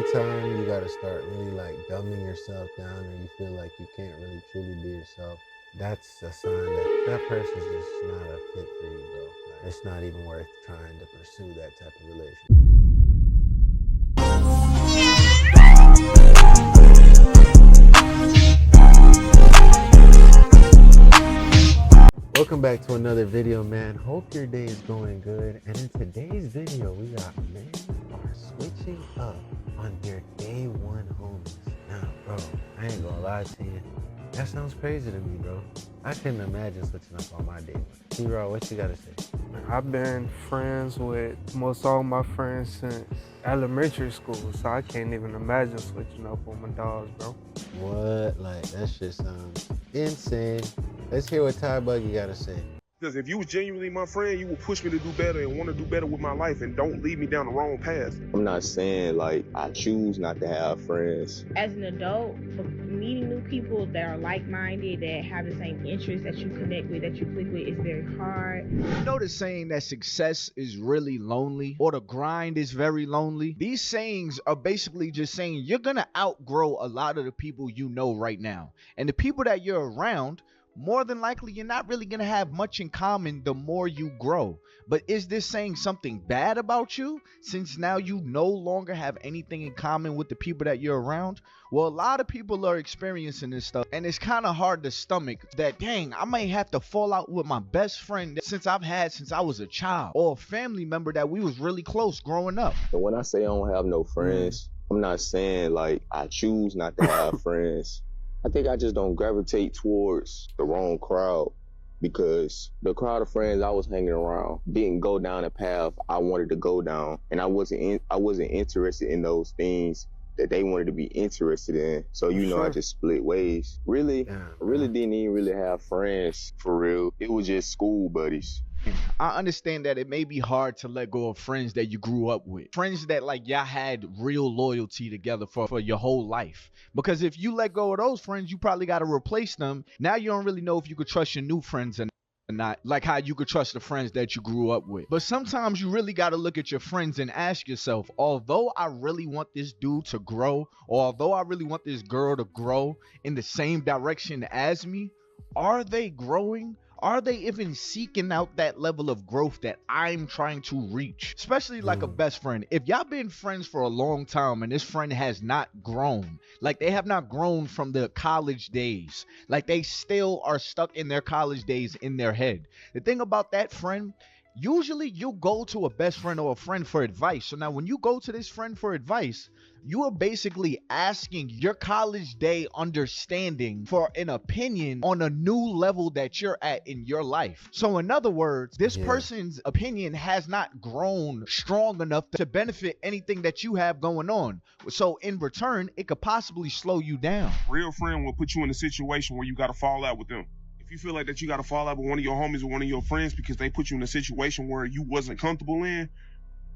anytime you gotta start really like dumbing yourself down, or you feel like you can't really truly be yourself, that's a sign that that person's just not a fit for you, bro. Like, it's not even worth trying to pursue that type of relationship. Welcome back to another video, man. Hope your day is going good. And in today's video, we got men are switching up on their day one homies. Now, bro, I ain't gonna lie to you. That sounds crazy to me, bro. I couldn't imagine switching up on my day one. T-Raw, what you gotta say? I've been friends with most all my friends since elementary school, so I can't even imagine switching up on my dogs, bro. What? Like, that shit sounds insane. Let's hear what Ty Buggy gotta say. Because if you was genuinely my friend, you would push me to do better and want to do better with my life and don't lead me down the wrong path. I'm not saying like I choose not to have friends. As an adult, meeting new people that are like-minded, that have the same interests, that you connect with, that you click with, is very hard. You know the saying that success is really lonely, or the grind is very lonely? These sayings are basically just saying you're gonna outgrow a lot of the people you know right now. And the people that you're around, more than likely you're not really gonna have much in common the more you grow. But is this saying something bad about you, since now you no longer have anything in common with the people that you're around? Well, a lot of people are experiencing this stuff, and it's kind of hard to stomach that, dang, I might have to fall out with my best friend since I've had since I was a child, or a family member that we was really close growing up. And when I say I don't have no friends, I'm not saying like I choose not to have friends. I think I just don't gravitate towards the wrong crowd, because the crowd of friends I was hanging around didn't go down a path I wanted to go down, and I wasn't interested in those things that they wanted to be interested in. So I just split ways. Really didn't even really have friends for real. It was just school buddies. I understand that it may be hard to let go of friends that you grew up with. Friends that like y'all had real loyalty together for your whole life. Because if you let go of those friends, you probably got to replace them. Now you don't really know if you could trust your new friends or not, like how you could trust the friends that you grew up with. But sometimes you really got to look at your friends and ask yourself, although I really want this dude to grow, or although I really want this girl to grow in the same direction as me, are they growing? Are they even seeking out that level of growth that I'm trying to reach? Especially like a best friend. If y'all been friends for a long time and this friend has not grown, like they have not grown from the college days, like they still are stuck in their college days in their head. The thing about that friend, usually you go to a best friend or a friend for advice. So now when you go to this friend for advice, you are basically asking your college day understanding for an opinion on a new level that you're at in your life. So in other words, this person's opinion has not grown strong enough to benefit anything that you have going on. So in return, it could possibly slow you down. Real friend will put you in a situation where you got to fall out with them. If you feel like that you got to fall out with one of your homies or one of your friends because they put you in a situation where you wasn't comfortable in,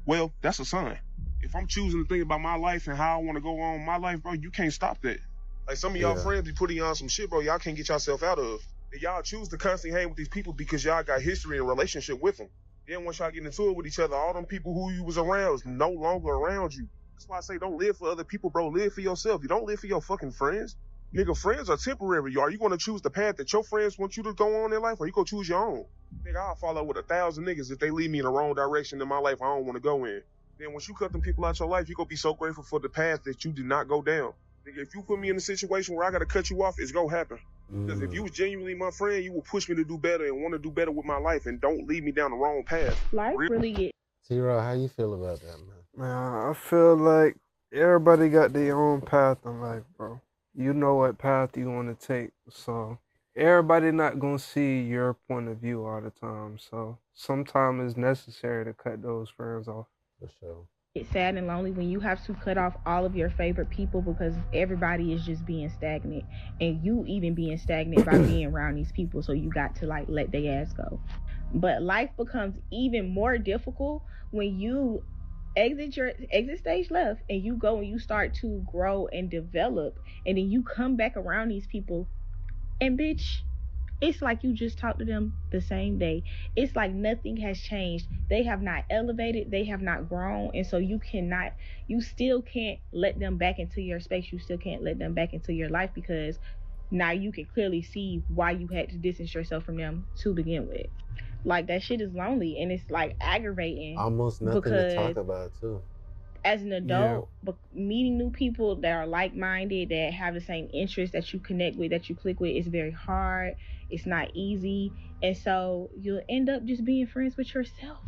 well, that's a sign. If I'm choosing to think about my life and how I want to go on my life, bro, you can't stop that. Like some of y'all friends be putting you on some shit, bro, y'all can't get yourself out of. And y'all choose to constantly hang with these people because y'all got history and relationship with them. Then once y'all get into it with each other, all them people who you was around is no longer around you. That's why I say don't live for other people, bro. Live for yourself. You don't live for your fucking friends. Nigga, friends are temporary. Are you going to choose the path that your friends want you to go on in life, or you going to choose your own? Nigga, I'll follow with 1,000 niggas if they lead me in the wrong direction in my life I don't want to go in. Then once you cut them people out your life, you going to be so grateful for the path that you did not go down. Nigga, if you put me in a situation where I got to cut you off, it's going to happen. Because if you was genuinely my friend, you would push me to do better and want to do better with my life and don't lead me down the wrong path. Life really gets... T-Raw, how you feel about that, man? Man, I feel like everybody got their own path in life, bro. You know what path you want to take, so everybody not gonna see your point of view all the time. So sometimes it's necessary to cut those friends off. For sure. It's sad and lonely when you have to cut off all of your favorite people because everybody is just being stagnant, and you even being stagnant by being around these people. So you got to like let their ass go. But life becomes even more difficult when you exit stage left and you go and you start to grow and develop, and then you come back around these people and bitch, It's like you just talked to them the same day. It's like nothing has changed. They have not elevated, they have not grown, and so you still can't let them back into your space. You still can't let them back into your life, because now you can clearly see why you had to distance yourself from them to begin with. Like, that shit is lonely, and it's like aggravating. Almost nothing to talk about too. As an adult, but meeting new people that are like-minded, that have the same interests, that you connect with, that you click with, is very hard. It's not easy, and so you'll end up just being friends with yourself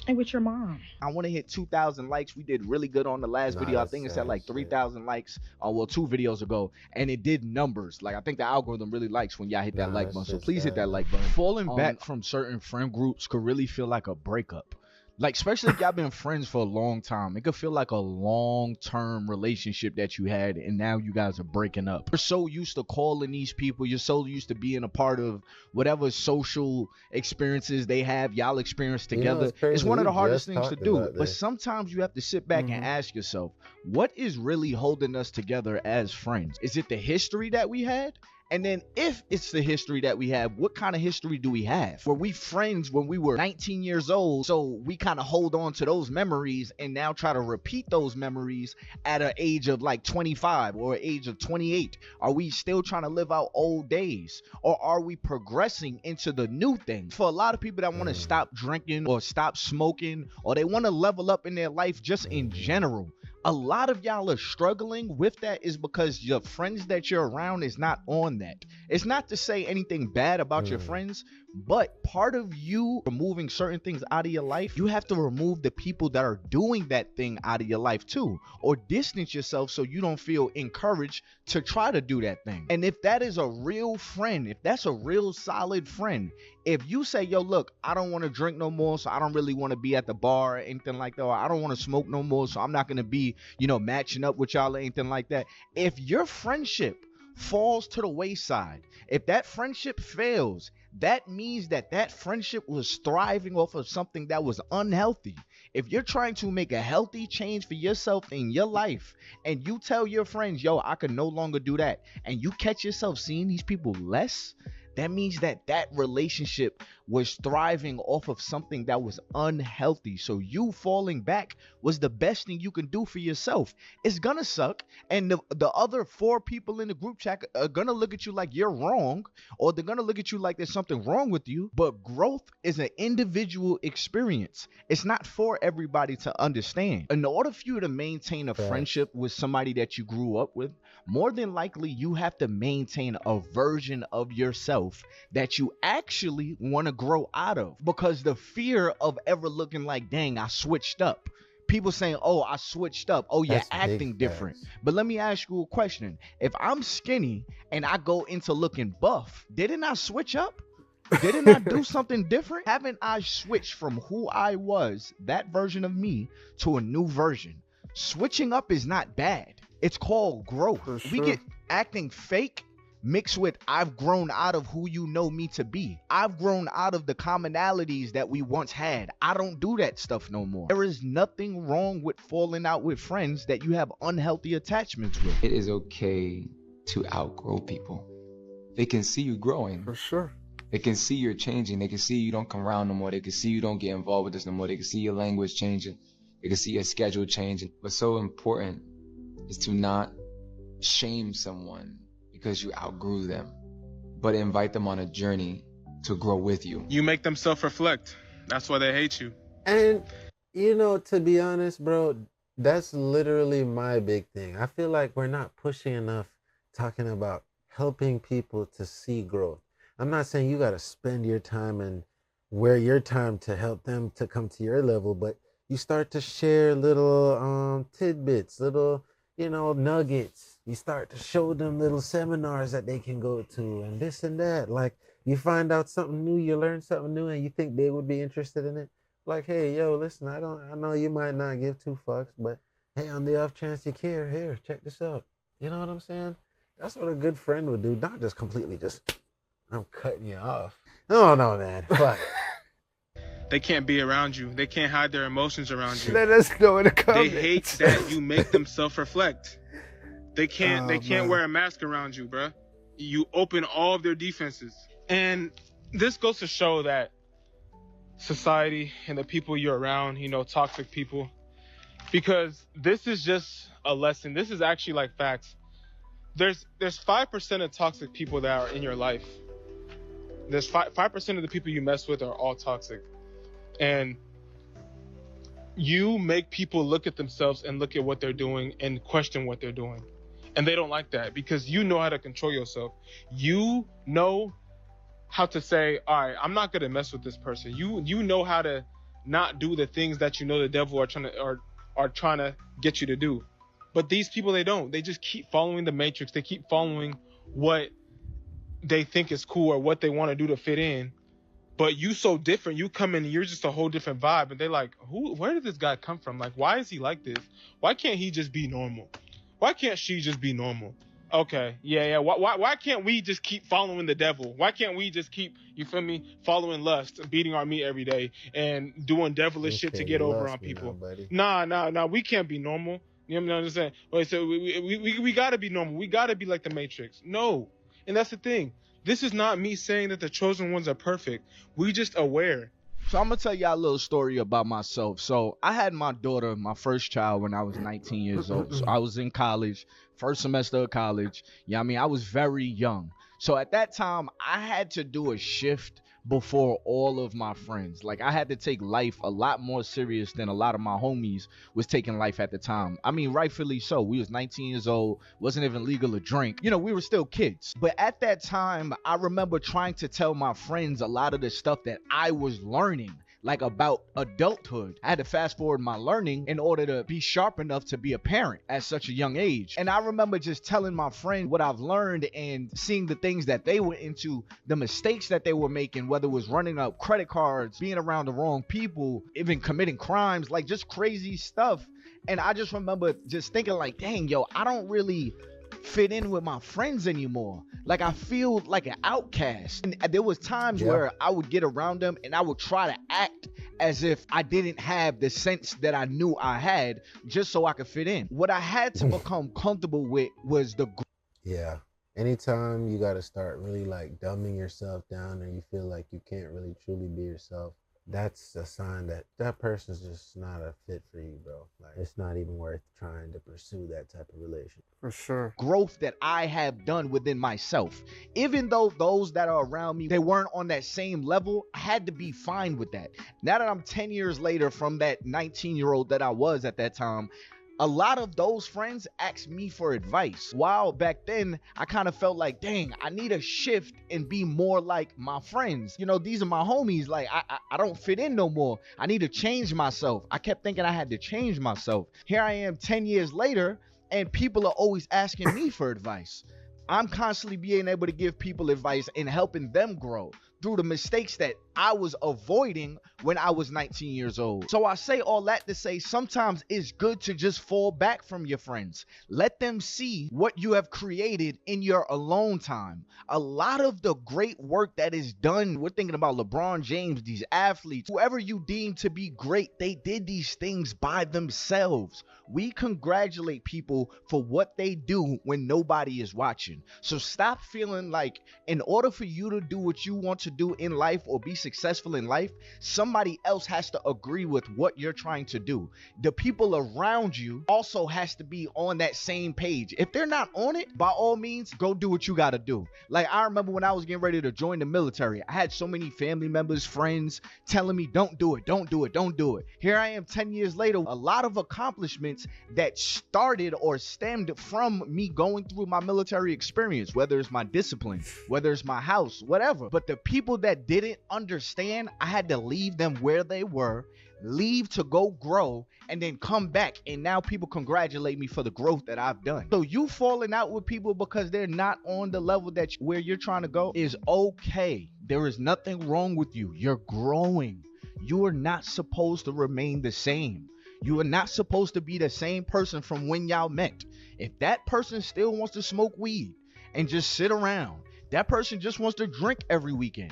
and with your mom. I want to hit 2,000 likes. We did really good on the last video. I think it's at like 3,000 likes. Well, 2 videos ago, and it did numbers. Like, I think the algorithm really likes when y'all hit that like button. So please hit that like button. Falling back from certain friend groups could really feel like a breakup. Like, especially if y'all been friends for a long time, it could feel like a long-term relationship that you had, and now you guys are breaking up. You're so used to calling these people. You're so used to being a part of whatever social experiences they have, y'all experience together. It's one of the hardest things to do. But sometimes you have to sit back and ask yourself, what is really holding us together as friends? Is it the history that we had? And then if it's the history that we have, what kind of history do we have? Were we friends when we were 19 years old? So we kind of hold on to those memories and now try to repeat those memories at an age of like 25 or age of 28. Are we still trying to live out old days? Or are we progressing into the new things? For a lot of people that want to stop drinking or stop smoking, or they want to level up in their life just in general, a lot of y'all are struggling with that is because your friends that you're around is not on that. It's not to say anything bad about your friends, but part of you removing certain things out of your life, you have to remove the people that are doing that thing out of your life too, or distance yourself so you don't feel encouraged to try to do that thing. And if that is a real friend, if that's a real solid friend, if you say, yo, look, I don't want to drink no more, so I don't really want to be at the bar or anything like that, or I don't want to smoke no more, so I'm not going to be, matching up with y'all or anything like that. If your friendship falls to the wayside, if that friendship fails, that means that friendship was thriving off of something that was unhealthy. If you're trying to make a healthy change for yourself in your life, and you tell your friends, yo, I can no longer do that, and you catch yourself seeing these people less, that means that relationship was thriving off of something that was unhealthy. So you falling back was the best thing you can do for yourself. It's gonna suck, and the other 4 people in the group chat are gonna look at you like you're wrong, or they're gonna look at you like there's something wrong with you. But growth is an individual experience. It's not for everybody to understand. In order for you to maintain a friendship with somebody that you grew up with, more than likely you have to maintain a version of yourself that you actually want to grow out of, because the fear of ever looking like, dang, I switched up. People saying, oh, I switched up. Oh, you're acting different. But let me ask you a question. If I'm skinny and I go into looking buff, didn't I switch up? Didn't I do something different? Haven't I switched from who I was, that version of me, to a new version? Switching up is not bad. It's called growth. Sure. We get acting fake mixed with I've grown out of who you know me to be. I've grown out of the commonalities that we once had. I don't do that stuff no more. There is nothing wrong with falling out with friends that you have unhealthy attachments with. It is okay to outgrow people. They can see you growing. For sure. They can see you're changing. They can see you don't come around no more. They can see you don't get involved with this no more. They can see your language changing. They can see your schedule changing. What's so important is to not shame someone because you outgrew them, but invite them on a journey to grow with you. You make them self-reflect. That's why they hate you. And, to be honest, bro, that's literally my big thing. I feel like we're not pushing enough talking about helping people to see growth. I'm not saying you got to spend your time and wear your time to help them to come to your level, but you start to share little tidbits, little nuggets. You start to show them little seminars that they can go to and this and that. Like, you find out something new, you learn something new, and you think they would be interested in it. Like, hey, yo, listen, I know you might not give 2 fucks, but hey, on the off chance you care, here, check this out. You know what I'm saying? That's what a good friend would do. Not just completely I'm cutting you off. No, man. Fuck. They can't be around you. They can't hide their emotions around you. Let us know in the comments. They hate that you make them self-reflect. They can't wear a mask around you, bruh. you open all of their defenses. And this goes to show that society and the people you're around, you know, toxic people, because this is just a lesson. This is actually like facts. There's 5% of toxic people that are in your life. There's 5% of the people you mess with are all toxic. And you make people look at themselves and look at what they're doing and question what they're doing. And they don't like that because you know how to control yourself. You know how to say, all right, I'm not going to mess with this person. You know how to not do the things that you know the devil are trying to get you to do. But these people, they don't. They just keep following the matrix. They keep following what they think is cool or what they want to do to fit in. But you so different. You come in and you're just a whole different vibe. And they're like, where did this guy come from? Like, why is he like this? Why can't he just be normal? Why can't she just be normal? Okay, yeah. Why can't we just keep following the devil? Why can't we just keep, you feel me, following lust, beating our meat every day, and doing devilish shit to get over on people? Nah, we can't be normal. You know what I'm saying? Wait, so we gotta be normal. We gotta be like the Matrix. No, and that's the thing. This is not me saying that the chosen ones are perfect. We just aware. So I'm gonna tell y'all a little story about myself. So I had my daughter, my first child, when I was 19 years old. So I was in college, first semester of college. Yeah, I mean, I was very young. So at that time, I had to do a shift before all of my friends. Like, I had to take life a lot more serious than a lot of my homies was taking life at the time. I mean, rightfully so. We was 19 years old, wasn't even legal to drink. You know, we were still kids. But at that time, I remember trying to tell my friends a lot of the stuff that I was learning, like about adulthood. I had to fast forward my learning in order to be sharp enough to be a parent at such a young age. And I remember just telling my friend what I've learned and seeing the things that they were into, the mistakes that they were making, whether it was running up credit cards, being around the wrong people, even committing crimes, like just crazy stuff. And I just remember just thinking like, dang, yo, I don't really fit in with my friends anymore. Like, I feel like an outcast. And there was times where I would get around them and I would try to act as if I didn't have the sense that I knew I had, just so I could fit in. What I had to become comfortable with was anytime you got to start really like dumbing yourself down and you feel like you can't really truly be yourself, that's a sign that that person's just not a fit for you, bro. Like, it's not even worth trying to pursue that type of relationship. For sure. Growth that I have done within myself. Even though those that are around me, they weren't on that same level, I had to be fine with that. Now that I'm 10 years later from that 19-year-old that I was at that time, a lot of those friends asked me for advice. While back then, I kind of felt like, dang, I need a shift and be more like my friends. You know, these are my homies. Like, I don't fit in no more. I need to change myself. I kept thinking I had to change myself. Here I am 10 years later, and people are always asking me for advice. I'm constantly being able to give people advice and helping them grow through the mistakes that I was avoiding when I was 19 years old. So I say all that to say sometimes it's good to just fall back from your friends. Let them see what you have created in your alone time. A lot of the great work that is done, we're thinking about LeBron James, these athletes, whoever you deem to be great, they did these things by themselves. We congratulate people for what they do when nobody is watching. So stop feeling like in order for you to do what you want to do in life or be successful in life, somebody else has to agree with what you're trying to do. The people around you also has to be on that same page. If they're not on it, by all means, go do what you got to do. Like, I remember when I was getting ready to join the military, I had so many family members, friends telling me, don't do it, don't do it, don't do it. Here I am 10 years later, a lot of accomplishments that started or stemmed from me going through my military experience, whether it's my discipline, whether it's my house, whatever. But the people that didn't understand, I had to leave them where they were, leave to go grow, and then come back. And now people congratulate me for the growth that I've done. So you falling out with people because they're not on the level that where you're trying to go is okay. There is nothing wrong with you. You're growing. You are not supposed to remain the same. You are not supposed to be the same person from when y'all met. If that person still wants to smoke weed and just sit around, that person just wants to drink every weekend,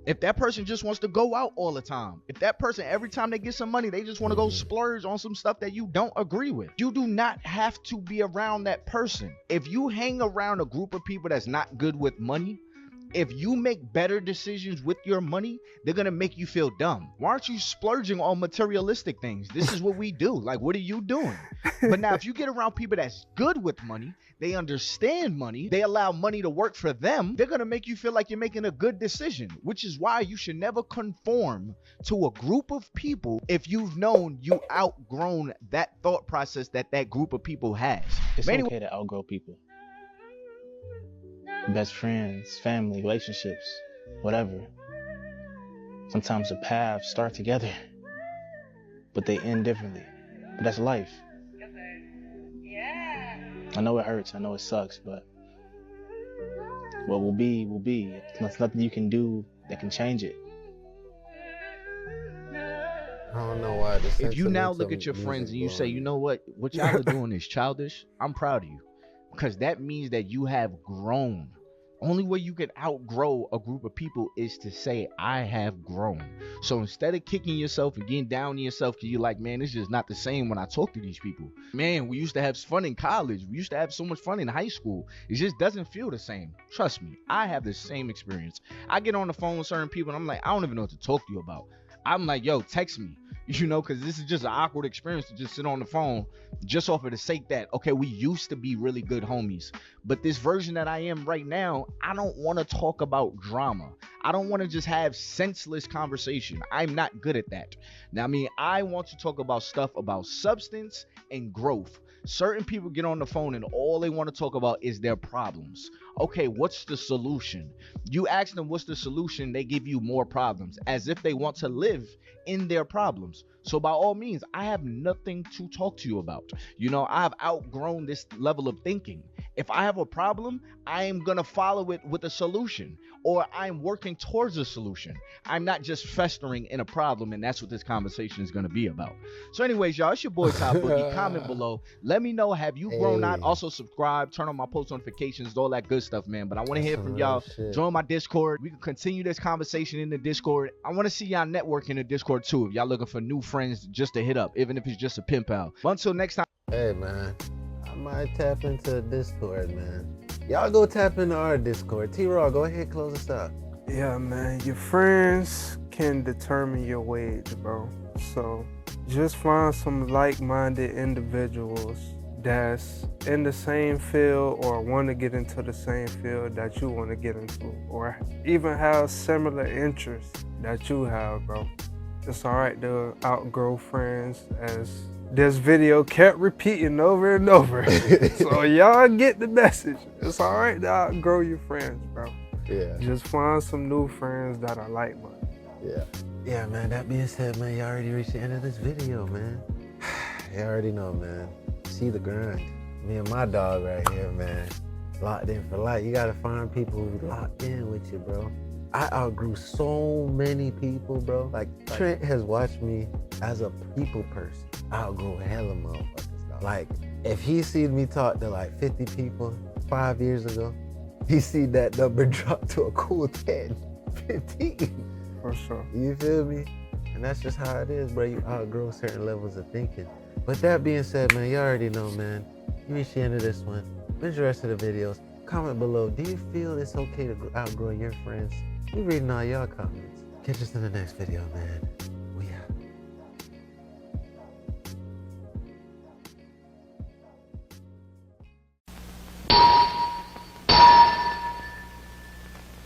If that person just wants to go out all the time, if that person, every time they get some money, they just want to go splurge on some stuff that you don't agree with, you do not have to be around that person. If you hang around a group of people that's not good with money, if you make better decisions with your money, they're going to make you feel dumb. Why aren't you splurging on materialistic things? This is what we do. Like, what are you doing? But now if you get around people that's good with money, they understand money, they allow money to work for them, they're going to make you feel like you're making a good decision, which is why you should never conform to a group of people if you've known you outgrown that thought process that group of people has. It's okay to outgrow people. Best friends, family, relationships, whatever. Sometimes the paths start together, but they end differently. But that's life. I know it hurts, I know it sucks, but what will be, will be. There's nothing you can do that can change it. I don't know why. If you now look at your friends and you say, you know what y'all are doing is childish, I'm proud of you. Because that means that you have grown. Only way you can outgrow a group of people is to say, I have grown. So instead of kicking yourself and getting down on yourself because you're like, man, it's just not the same when I talk to these people. Man, we used to have fun in college. We used to have so much fun in high school. It just doesn't feel the same. Trust me, I have the same experience. I get on the phone with certain people and I'm like, I don't even know what to talk to you about. I'm like, yo, text me. You know, because this is just an awkward experience to just sit on the phone just off of the sake that, okay, we used to be really good homies. But this version that I am right now, I don't want to talk about drama. I don't want to just have senseless conversation. I'm not good at that. Now, I mean, I want to talk about stuff about substance and growth. Certain people get on the phone and all they want to talk about is their problems. Okay, what's the solution? You ask them what's the solution, they give you more problems, as if they want to live in their problems. So by all means, I have nothing to talk to you about. You know, I've outgrown this level of thinking. If I have a problem, I am going to follow it with a solution, or I'm working towards a solution. I'm not just festering in a problem, and that's what this conversation is going to be about. So anyways, y'all, it's your boy Top Boogie. Comment below. Let me know, have you grown not? Also subscribe, turn on my post notifications, all that good stuff, man. But I want to hear from y'all. Join my Discord. We can continue this conversation in the Discord. I want to see y'all network in the Discord too. If y'all looking for new friends just to hit up, even if it's just a pen pal. But until next time. Hey, man. I might tap into Discord, man. Y'all go tap into our Discord. T-Raw, go ahead, close us out. Yeah, man, your friends can determine your wage, bro. So just find some like-minded individuals that's in the same field or want to get into the same field that you want to get into, or even have similar interests that you have, bro. It's all right to outgrow friends, as this video kept repeating over and over. So y'all get the message. It's all right to outgrow your friends, bro. Yeah. Just find some new friends that are like-minded. Yeah. Yeah, man, that being said, man, you already reached the end of this video, man. You already know, man. See the grind. Me and my dog right here, man. Locked in for life. You gotta find people who locked in with you, bro. I outgrew so many people, bro. Like Trent has watched me as a people person. I outgrew hella motherfuckers, dog. Like, if he seen me talk to like 50 people 5 years ago, he seen that number drop to a cool 10, 15. For sure. You feel me? And that's just how it is, bro. You outgrow certain levels of thinking. But that being said, man, you already know, man. You reached the end of this one. When's the rest of the videos? Comment below. Do you feel it's okay to outgrow your friends? We reading all y'all comments. Catch us in the next video, man.